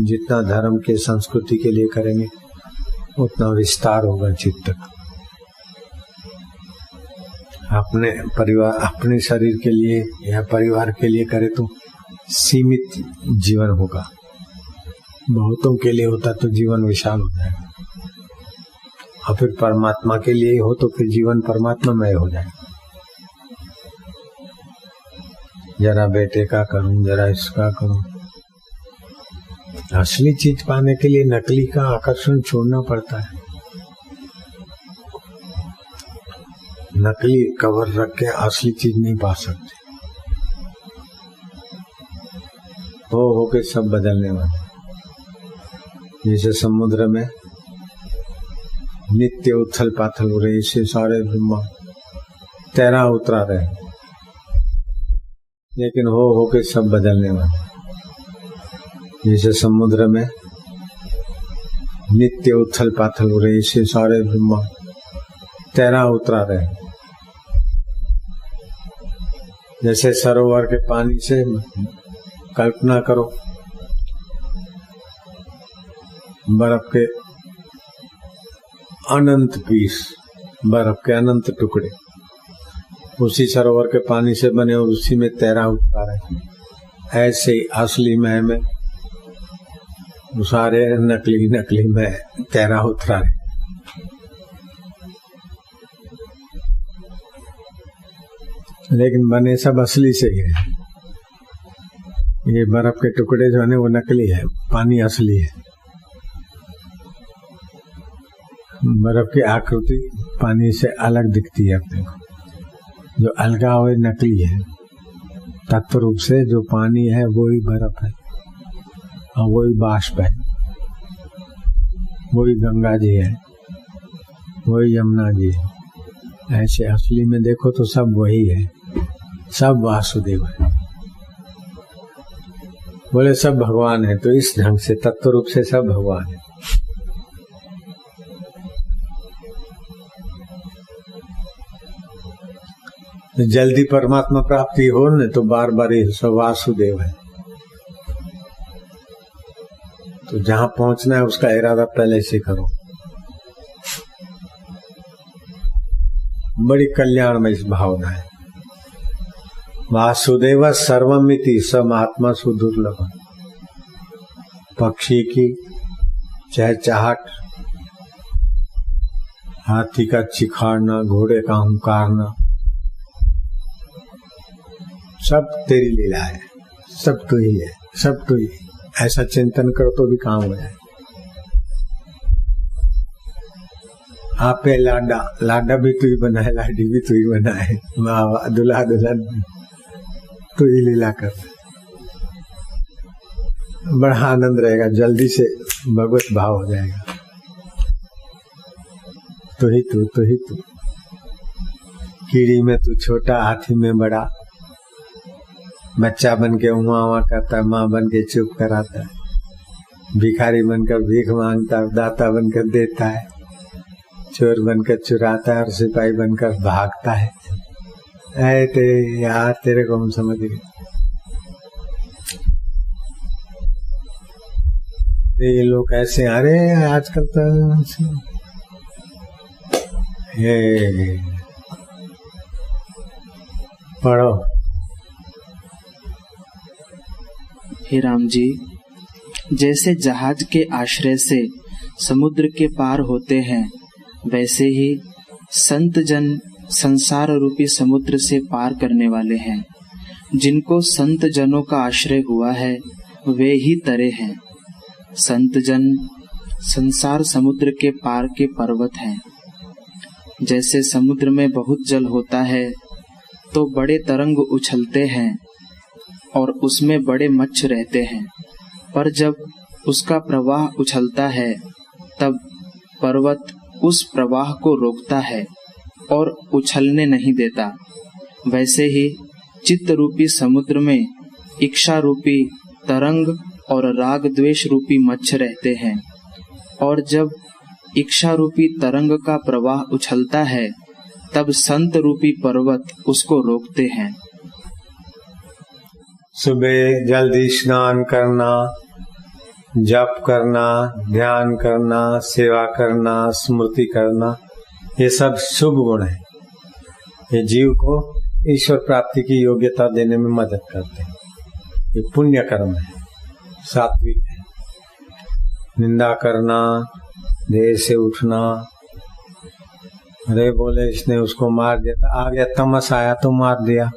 जितना धर्म के संस्कृति के लिए करेंगे उतना विस्तार होगा चित्त का। अपने परिवार, अपने शरीर के लिए या परिवार के लिए करे तो सीमित जीवन होगा, बहुतों के लिए होता तो जीवन विशाल हो जाएगा। और फिर परमात्मा के लिए हो तो फिर जीवन परमात्मामय हो जाएगा। जरा बेटे का करूं, जरा इसका करूं। असली चीज पाने के लिए नकली का आकर्षण छोड़ना पड़ता है। नकली कवर रख के असली चीज नहीं पा सकते। हो के सब बदलने वाले। जैसे समुद्र में नित्य उथल पाथल हो रही, इससे सारे ब्रह्मा तैरा उतरा रहे, लेकिन हो के सब बदलने वाले। जैसे समुद्र में नित्य उथल पाथल हो रही, इससे सारे ब्रह्मा तैरा उतरा रहे। जैसे सरोवर के पानी से कल्पना करो, बर्फ के अनंत पीस, बर्फ के अनंत टुकड़े उसी सरोवर के पानी से बने और उसी में तैरा उतरा रहे। ऐसे ही असली मैं में सारे नकली में तैरा उतरा रहे। लेकिन बने सब असली से ही है। ये बर्फ के टुकड़े जो है वो नकली है, पानी असली है। बर्फ की आकृति पानी से अलग दिखती है अपने को, जो अलगाव है नकली है। तत्व रूप से जो पानी है वही बर्फ है और वही बाष्प है, वही गंगा जी है, वही यमुना जी है। ऐसे असली में देखो तो सब वही है, सब वासुदेव है। बोले सब भगवान है, तो इस ढंग से तत्व रूप से सब भगवान है। जल्दी परमात्मा प्राप्ति हो न तो बार बार सब वासुदेव है। तो जहां पहुंचना है उसका इरादा पहले से करो। बड़ी कल्याणमय भावना है। वासुदेव सर्वमिति स महात्मा सुदुर्लभ। पक्षी की चहचहाट, हाथी का चिखाड़ना, घोड़े का हुंकारना, सब तेरी लीला है, सब तू ही है, सब तू ही। ऐसा चिंतन करो तो भी काम हो जाए। आपे लाडा, लाडा भी तू ही बना है, लाडी भी तू ही बना है, माँ दुल्हा दुल्हन तू ही लीला कर। बड़ा आनंद रहेगा, जल्दी से भगवत भाव हो जाएगा। तू ही तू, तू ही तू। कीड़ी में तू छोटा, हाथी में बड़ा, बच्चा बन के उमा करता है, माँ बन के चुप कराता है, भिखारी बनकर भीख मांगता है, दाता बनकर देता है, चोर बनकर चुराता है और सिपाही बनकर भागता है। ऐ ते यार, तेरे को हम समझ गए। ये लोग ऐसे, अरे आजकल तो ये पढ़ो। हे राम जी, जैसे जहाज के आश्रय से समुद्र के पार होते हैं, वैसे ही संत जन संसार रूपी समुद्र से पार करने वाले हैं। जिनको संत जनों का आश्रय हुआ है वे ही तरे हैं। संत जन संसार समुद्र के पार के पर्वत हैं। जैसे समुद्र में बहुत जल होता है तो बड़े तरंग उछलते हैं और उसमें बड़े मच्छ रहते हैं, पर जब उसका प्रवाह उछलता है तब पर्वत उस प्रवाह को रोकता है और उछलने नहीं देता। वैसे ही चित्त रूपी समुद्र में इच्छा रूपी तरंग और राग द्वेष रूपी मच्छ रहते हैं, और जब इच्छा रूपी तरंग का प्रवाह उछलता है तब संत रूपी पर्वत उसको रोकते हैं। सुबह जल्दी स्नान करना, जप करना, ध्यान करना, सेवा करना, स्मृति करना, ये सब शुभ गुण है। ये जीव को ईश्वर प्राप्ति की योग्यता देने में मदद करते हैं। ये पुण्य कर्म है, सात्विक है। निंदा करना, देर से उठना, अरे बोले इसने उसको मार दिया, आ गया तमस आया तो मार दिया,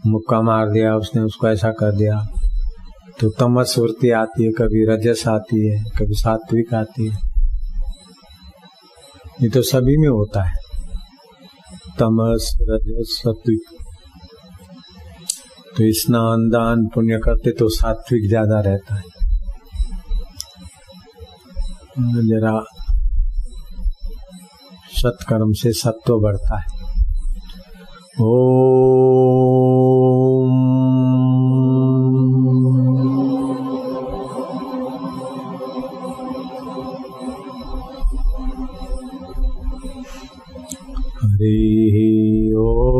मुक्का मार दिया उसने, उसको ऐसा कर दिया, तो तमस वृत्ति आती है, कभी रजस आती है, कभी सात्विक आती है। ये तो सभी में होता है, तमस रजस सात्विक। तो स्नान दान पुण्य करते तो सात्विक ज्यादा रहता है। जरा सत्कर्म से सत्व बढ़ता है। हरि ओम।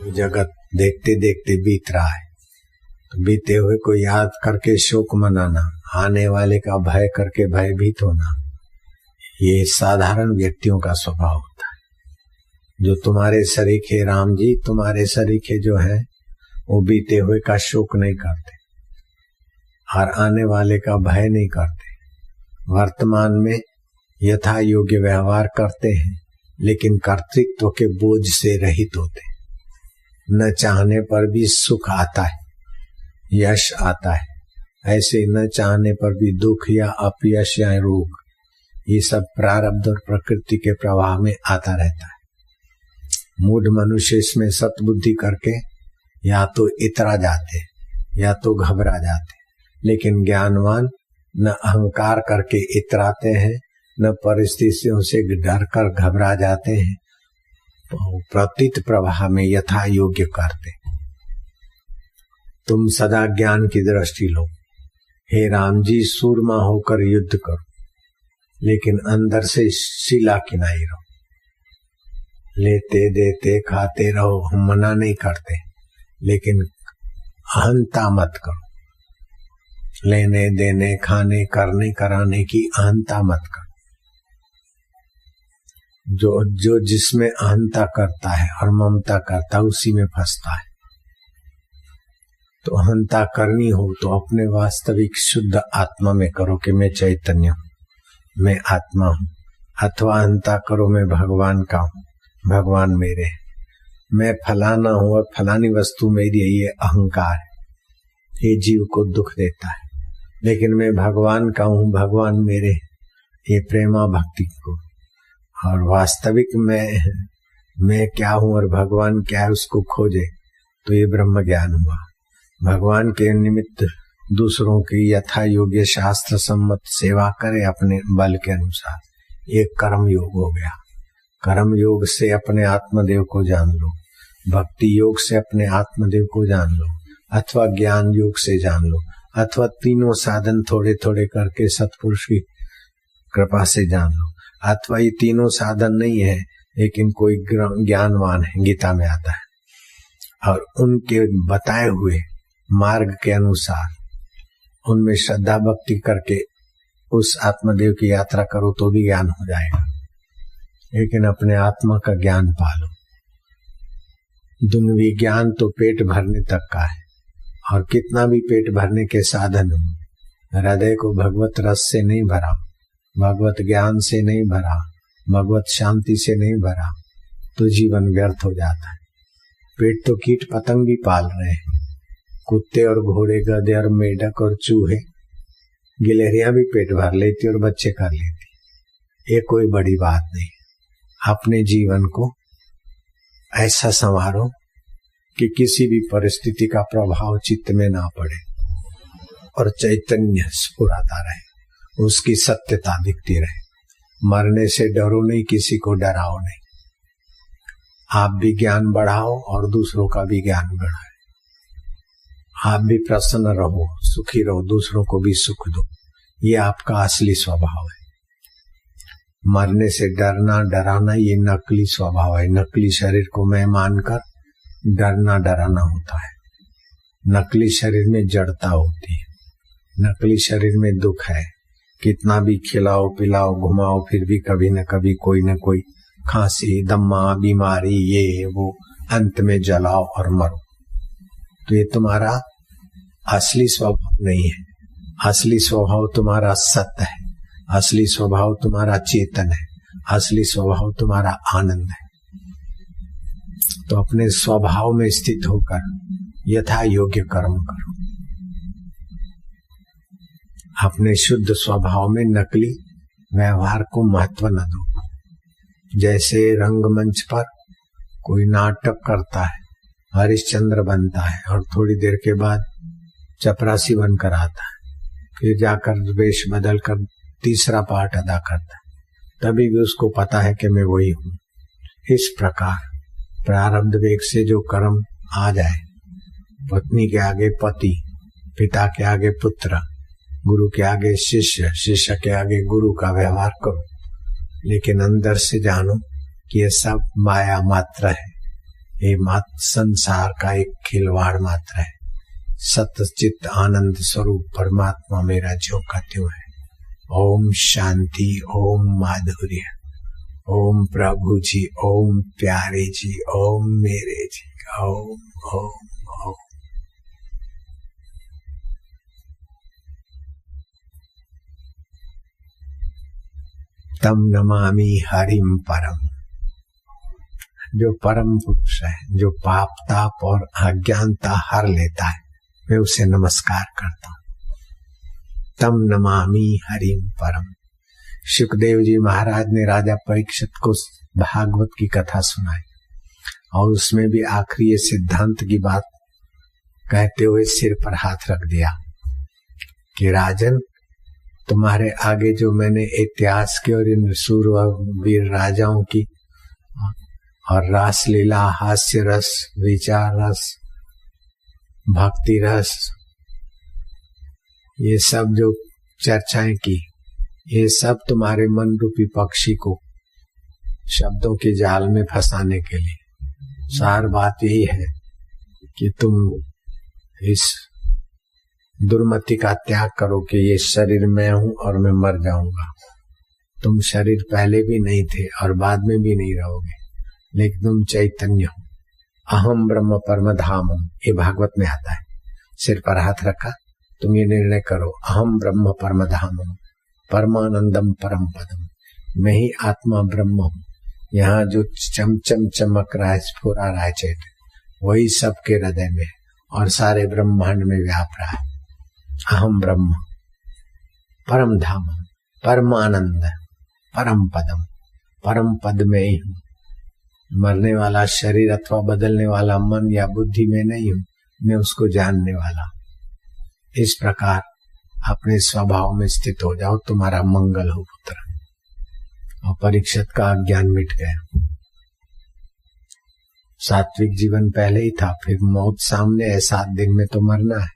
जगत देखते देखते बीत रहा है, तो बीते हुए को याद करके शोक मनाना, आने वाले का भय करके भयभीत होना, ये साधारण व्यक्तियों का स्वभाव होता है। जो तुम्हारे सरीखे राम जी, तुम्हारे सरीखे जो है वो बीते हुए का शोक नहीं करते और आने वाले का भय नहीं करते। वर्तमान में यथा योग्य व्यवहार करते हैं, लेकिन कर्तृत्व के बोझ से रहित होते हैं। न चाहने पर भी सुख आता है, यश आता है, ऐसे न चाहने पर भी दुख या अपयश या रोग, ये सब प्रारब्ध और प्रकृति के प्रवाह में आता रहता है। मूढ़ मनुष्य इसमें सतबुद्धि करके या तो इतरा जाते या तो घबरा जाते, लेकिन ज्ञानवान न अहंकार करके इतराते हैं, न परिस्थितियों से डर कर घबरा जाते हैं, प्रतीत प्रवाह में यथा योग्य करते। तुम सदा ज्ञान की दृष्टि लो। हे राम जी, सूरमा होकर युद्ध करो, लेकिन अंदर से शिला किनाई रहो। लेते देते खाते रहो, हम मना नहीं करते, लेकिन अहंता मत करो। लेने देने खाने करने कराने की अहंता मत करो। जो जिसमें अहंता करता है और ममता करता है उसी में फंसता है। तो अहंता करनी हो तो अपने वास्तविक शुद्ध आत्मा में करो कि मैं चैतन्य हूँ, मैं आत्मा हूँ। अथवा अहंता करो मैं भगवान का हूँ, भगवान मेरे हैं, मैं फलाना हूँ और फलानी वस्तु मेरी है, ये अहंकार है, ये जीव को दुख देता है। लेकिन मैं भगवान का हूँ, भगवान मेरे, ये प्रेमा भक्ति को। और वास्तविक मैं क्या हूँ और भगवान क्या है उसको खोजे तो ये ब्रह्म ज्ञान हुआ। भगवान के निमित्त दूसरों की यथा योग्य शास्त्र सम्मत सेवा करे अपने बल के अनुसार, ये कर्म योग हो गया। कर्म योग से अपने आत्मदेव को जान लो, भक्ति योग से अपने आत्मदेव को जान लो, अथवा ज्ञान योग से जान लो, अथवा तीनों साधन थोड़े थोड़े करके सतपुरुष की कृपा से जान लो, अथवा ये तीनों साधन नहीं है लेकिन कोई ज्ञानवान है, गीता में आता है, और उनके बताए हुए मार्ग के अनुसार उनमें श्रद्धा भक्ति करके उस आत्मदेव की यात्रा करो तो भी ज्ञान हो जाएगा। लेकिन अपने आत्मा का ज्ञान पालो। दुनियावी ज्ञान तो पेट भरने तक का है, और कितना भी पेट भरने के साधन हो, हृदय को भगवत रस से नहीं भरा, भगवत ज्ञान से नहीं भरा, भगवत शांति से नहीं भरा तो जीवन व्यर्थ हो जाता है। पेट तो कीट पतंग भी पाल रहे हैं, कुत्ते और घोड़े, गधे और मेढक और चूहे, गिलहरियां भी पेट भर लेती और बच्चे कर लेती। ये कोई बड़ी बात नहीं। अपने जीवन को ऐसा संवारो कि किसी भी परिस्थिति का प्रभाव चित्त में ना पड़े और चैतन्य स्फुराता रहे, उसकी सत्यता दिखती रहे। मरने से डरो नहीं, किसी को डराओ नहीं। आप भी ज्ञान बढ़ाओ और दूसरों का भी ज्ञान बढ़ाओ। आप भी प्रसन्न रहो, सुखी रहो, दूसरों को भी सुख दो। ये आपका असली स्वभाव है। मरने से डरना डराना ये नकली स्वभाव है। नकली शरीर को मैं मानकर डरना डराना होता है। नकली शरीर में जड़ता होती है, नकली शरीर में दुख है। कितना भी खिलाओ पिलाओ घुमाओ फिर भी कभी न कभी कोई न कोई खांसी दम्मा बीमारी ये वो, अंत में जलाओ और मरो। तो ये तुम्हारा असली स्वभाव नहीं है। असली स्वभाव तुम्हारा सत्य है, असली स्वभाव तुम्हारा चेतन है, असली स्वभाव तुम्हारा आनंद है। तो अपने स्वभाव में स्थित होकर यथा योग्य कर्म करो। अपने शुद्ध स्वभाव में नकली व्यवहार को महत्व न दो। जैसे रंगमंच पर कोई नाटक करता है, हरिश्चंद्र बनता है और थोड़ी देर के बाद चपरासी बनकर आता है, फिर जाकर वेश बदल कर तीसरा पार्ट अदा करता है, तभी भी उसको पता है कि मैं वही हूँ। इस प्रकार प्रारब्ध वेग से जो कर्म आ जाए, पत्नी के आगे पति, पिता के आगे पुत्र, गुरु के आगे शिष्य, शिष्य के आगे गुरु का व्यवहार करो। लेकिन अंदर से जानो कि ये सब माया मात्र है, ये मात्र संसार का एक खिलवाड़ मात्र है। सत्य चित्त आनंद स्वरूप परमात्मा मेरा जो का त्यों है। ओम शांति, ओम माधुर्य, ओम प्रभु जी, ओम प्यारे जी, ओम मेरे जी, ओम ओम ओम। तम नमामि हरिम परम। जो परम पुरुष है, जो पाप ताप और अज्ञानता हर लेता है, मैं उसे नमस्कार करता हूँ। तम नमामि हरिम परम। सुखदेव जी महाराज ने राजा परीक्षित को भागवत की कथा सुनाई और उसमें भी आखिरी ये सिद्धांत की बात कहते हुए सिर पर हाथ रख दिया कि राजन, तुम्हारे आगे जो मैंने इतिहास की और इन सूरवीर राजाओं की और रासलीला, हास्य रस, विचार रस, भक्ति रस, ये सब जो चर्चाएं की, ये सब तुम्हारे मन रूपी पक्षी को शब्दों की जाल में फंसाने के लिए। सार बात यही है कि तुम इस दुर्मति का त्याग करो कि ये शरीर मैं हूं और मैं मर जाऊंगा। तुम शरीर पहले भी नहीं थे और बाद में भी नहीं रहोगे, लेकिन तुम चैतन्य हो। अहम ब्रह्म परम धामम, ये भागवत में आता है। सिर पर हाथ रखा, तुम ये निर्णय करो, अहम ब्रह्म परम धामम परमानंदम परम पदम, मैं ही आत्मा ब्रह्म हूँ। यहाँ जो चमचम चमक रहा है, स्फुरा रहा है चैतन्य, वही सबके हृदय में और सारे ब्रह्मांड में व्याप रहा है। अहम ब्रह्म परम धाम परमानंद परम पदम, परम पद में ही हूँ। मरने वाला शरीर अथवा बदलने वाला मन या बुद्धि में नहीं हूँ, मैं उसको जानने वाला। इस प्रकार अपने स्वभाव में स्थित हो जाओ, तुम्हारा मंगल हो पुत्र। और परीक्षित का अज्ञान मिट गया। सात्विक जीवन पहले ही था, फिर मौत सामने है, 7 दिन में तो मरना है।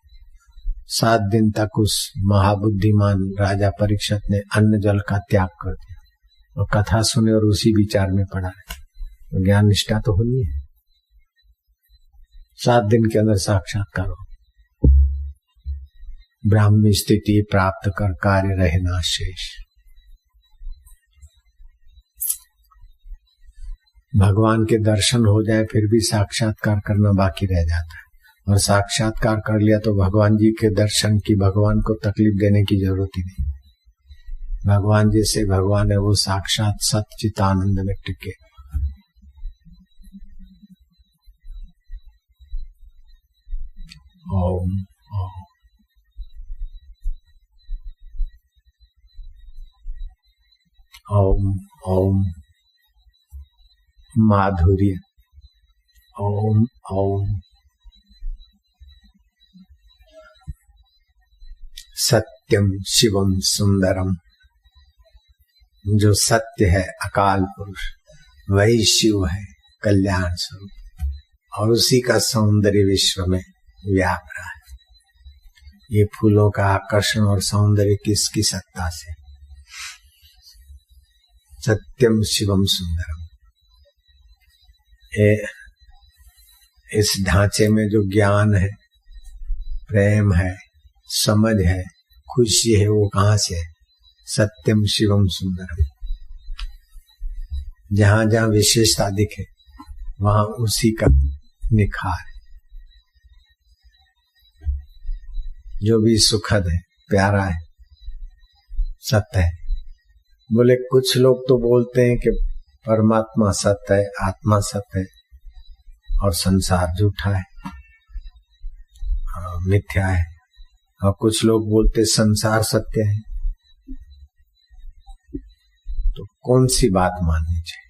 7 दिन तक उस महाबुद्धिमान राजा परीक्षित ने अन्न जल का त्याग कर दिया और कथा सुने और उसी विचार में पड़ा रहे। तो ज्ञान निष्ठा तो होनी है। 7 दिन के अंदर साक्षात्कार हो, ब्राह्मी स्थिति प्राप्त कर कार्य रहना शेष। भगवान के दर्शन हो जाए फिर भी साक्षात्कार करना बाकी रह जाता है, और साक्षात्कार कर लिया तो भगवान जी के दर्शन की भगवान को तकलीफ देने की जरूरत ही नहीं। भगवान जैसे भगवान है वो साक्षात सच्चित आनंद में टिके। ओम ओम ओम ओम माधुर्य। ओम ओम सत्यम शिवम सुंदरम। जो सत्य है अकाल पुरुष, वही शिव है कल्याण स्वरूप, और उसी का सौंदर्य विश्व में व्याप रहा है। ये फूलों का आकर्षण और सौंदर्य किसकी सत्ता से? सत्यम शिवम सुंदरम। इस ढांचे में जो ज्ञान है, प्रेम है, समझ है, खुशी है, वो कहां से है? सत्यम शिवम सुंदरम। जहां जहां विशेषता दिखे वहां उसी का निखार। जो भी सुखद है, प्यारा है, सत्य है। बोले कुछ लोग तो बोलते हैं कि परमात्मा सत्य है, आत्मा सत्य है और संसार झूठा है, मिथ्या है। और कुछ लोग बोलते संसार सत्य है। तो कौन सी बात माननी चाहिए?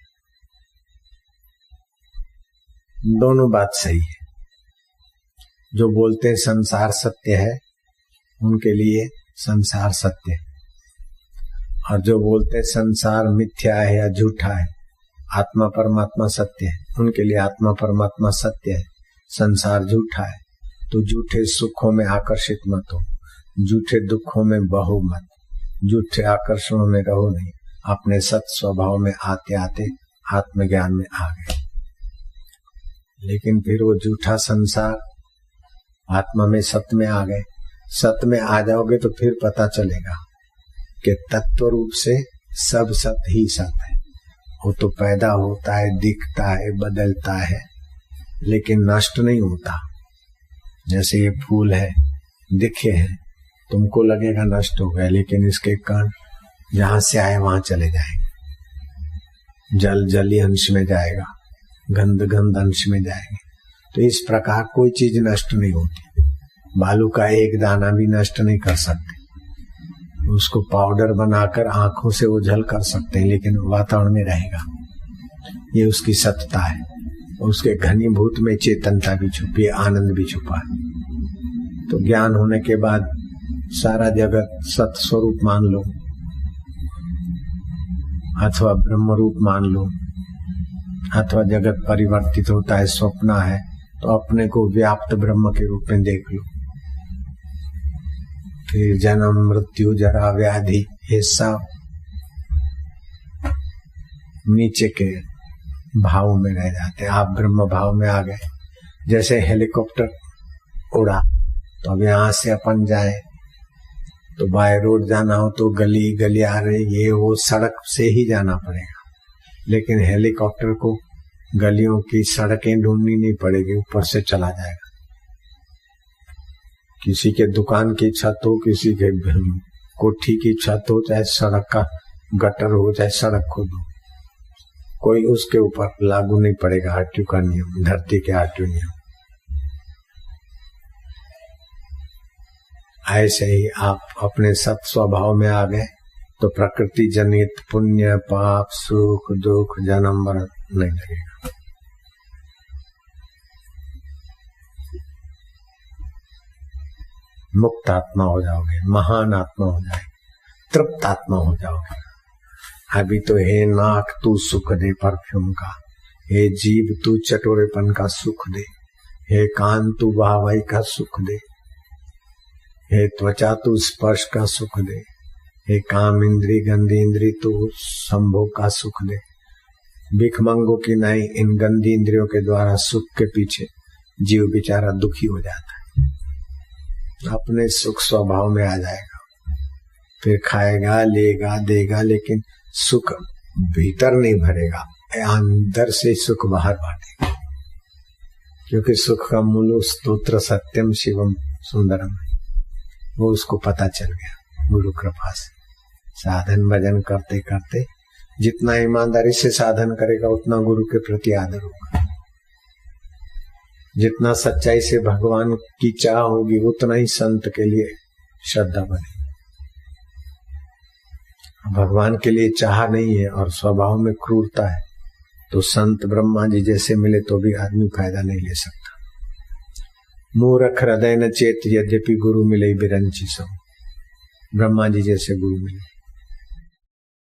दोनों बात सही है। जो बोलते हैं संसार सत्य है उनके लिए संसार सत्य है, और जो बोलते हैं संसार मिथ्या है या झूठा है, आत्मा परमात्मा सत्य है, उनके लिए आत्मा परमात्मा सत्य है, संसार झूठा है। तो झूठे सुखों में आकर्षित मत हो, झूठे दुखों में बहो मत, झूठे आकर्षणों में रहो नहीं। अपने सत स्वभाव में आते आते आत्मज्ञान में आ गए। लेकिन फिर वो झूठा संसार आत्मा में सत्य में आ गए। सत्य में आ जाओगे तो फिर पता चलेगा कि तत्व रूप से सब सत्य ही सत्य है। वो तो पैदा होता है, दिखता है, बदलता है, लेकिन नष्ट नहीं होता। जैसे ये फूल है, दिखे हैं, तुमको लगेगा नष्ट हो गए, लेकिन इसके कण जहां से आए वहां चले जाएंगे। जल जली अंश में जाएगा, गंध गंध अंश में जाएंगे। तो इस प्रकार कोई चीज नष्ट नहीं होती। बालू का एक दाना भी नष्ट नहीं कर सकते। उसको पाउडर बनाकर आंखों से ओझल कर सकते हैं, लेकिन वातावरण में रहेगा। ये उसकी सत्ता है। उसके घनीभूत में चेतनता भी छुपी है, आनंद भी छुपा है। तो ज्ञान होने के बाद सारा जगत सत स्वरूप मान लो अथवा ब्रह्म रूप मान लो, अथवा जगत परिवर्तित होता है, स्वप्न है, तो अपने को व्याप्त ब्रह्म के रूप में देख लो। फिर जन्म मृत्यु जरा व्याधि ये सब नीचे के भाव में रह जाते। आप ब्रह्म भाव में आ गए। जैसे हेलीकॉप्टर उड़ा तो अब यहाँ से अपन जाए तो बाय रोड जाना हो तो गली गलियारे ये वो सड़क से ही जाना पड़ेगा, लेकिन हेलीकॉप्टर को गलियों की सड़कें ढूंढनी नहीं पड़ेगी, ऊपर से चला जाएगा। किसी के दुकान की छत हो, किसी के कोठी की छत हो, चाहे सड़क का गटर हो, चाहे सड़क खुद हो, कोई उसके ऊपर लागू नहीं पड़ेगा आरटीयू का नियम, धरती के आरटीयू नियम। ऐसे ही आप अपने सत स्वभाव में आ गए तो प्रकृति जनित पुण्य पाप सुख दुख जन्म मरण नहीं लगेगा। मुक्त आत्मा हो जाओगे, महान आत्मा हो जाएगी, तृप्त आत्मा हो जाओगे। अभी तो हे नाक तू सुख दे परफ्यूम का, हे जीभ तू चटोरेपन का सुख दे, हे कान तू वाहवाही का सुख दे, हे त्वचा तू स्पर्श का सुख दे, हे काम इंद्री गंदी इंद्री तू संभोग का सुख दे। भिखमंगों की नहीं इन गंदी इंद्रियों के द्वारा सुख के पीछे जीव बेचारा दुखी हो जाता है, अपने सुख स्वभाव में आ जाएगा, फिर खाएगा लेगा देगा, लेकिन सुख भीतर नहीं भरेगा, अंदर से सुख बाहर बांटेगा। क्योंकि सुख का मूल स्तोत्र सत्यम शिवम सुंदरम, वो उसको पता चल गया गुरु कृपा से। साधन भजन करते करते जितना ईमानदारी से साधन करेगा उतना गुरु के प्रति आदर होगा, जितना सच्चाई से भगवान की चाह होगी उतना ही संत के लिए श्रद्धा बनेगी। भगवान के लिए चाह नहीं है और स्वभाव में क्रूरता है तो संत ब्रह्मा जी जैसे मिले तो भी आदमी फायदा नहीं ले सकता। मूर्ख हृदय न चेत यद्यपि गुरु मिले बिरंची सम, ब्रह्मा जी जैसे गुरु मिले